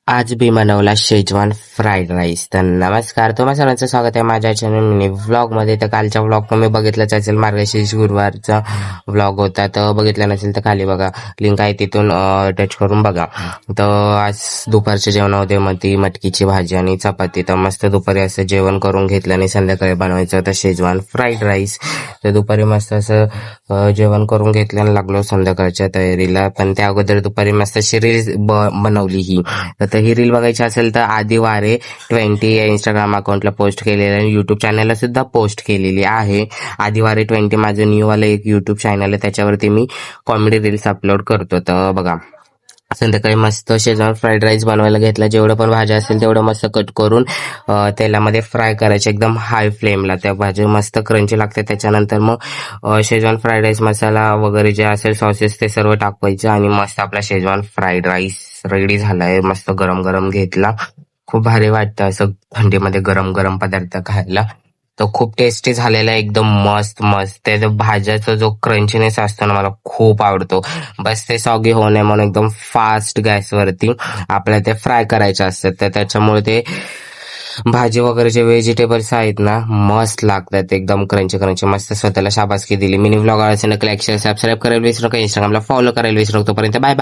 आज मी बनवला Schezwan fried rice. तर नमस्कार, तुम्हा सर्वांचं स्वागत आहे माझ्या चॅनल मिनी व्लॉगमध्ये. तर कालच्या व्लॉग तुम्ही बघितलंच असेल, मार्गशीर्ष गुरुवारचा व्लॉग होता. तर बघितलं नसेल तर खाली बघा, लिंक आहे, तिथून टच करून बघा. तर आज दुपारच्या जेवणामध्ये ती मटकीची भाजी आणि चपाती. तर मस्त दुपारी असं जेवण करून घेतलं आणि संध्याकाळी बनवायचं होतं शेजवान फ्राईड राईस. तर दुपारी मस्त असं जेवण करून घेतलं आणि लागलो संध्याकाळच्या तयारीला. पण त्या अगोदर दुपारी मस्त रील बनवली ही. तर ही रील बघायची असेल तर आदिवारे 20 या इंस्टाग्राम अकाउंटला पोस्ट केलेलं आणि युट्यूब चॅनलला सुद्धा पोस्ट केलेली आहे. आदिवारे 20 माझं न्यूवालं एक युट्यूब चॅनल आहे, त्याच्यावरती मी कॉमेडी रील्स अपलोड करतो. तर बघा, संध्याकाळी मस्त शेजवान फ्राईड राईस बनवायला घेतला. जेवढं पण भाज्या असेल तेवढं मस्त कट करून तेलामध्ये फ्राय करायचे एकदम हाय फ्लेमला. त्या भाजी मस्त क्रंची लागते. त्याच्यानंतर मग शेजवान फ्राईड राईस मसाला वगैरे जे असेल सॉसेस ते सर्व टाकवायचं आणि मस्त आपला शेजवान फ्राईड राईस रेडी झालाय. मस्त गरम गरम घेतला. खूप भारी वाटतं असं थंडीमध्ये गरम गरम पदार्थ खायला. तो खूप टेस्टी झालेला आहे, एकदम मस्त मस्त. त्याचा भाज्याचा जो क्रंचीनेस असतो ना, मला खूप आवडतो. बस ते सॉगी होऊ नये म्हणून एकदम फास्ट गॅसवरती आपल्याला ते फ्राय करायचे असतात. तर त्याच्यामुळे ते भाजी वगैरे जे व्हेजिटेबल्स आहेत ना, मस्त लागतात, एकदम क्रंची क्रंची. मस्त स्वतःला शाबासकी दिली. मिनी व्लॉग आवडला असेल तर लाईक शेअर सबस्क्राईब करायला विसरू नका. इंस्टाग्रामला फॉलो करायला विसरू नका. तोपर्यंत बाय बाय.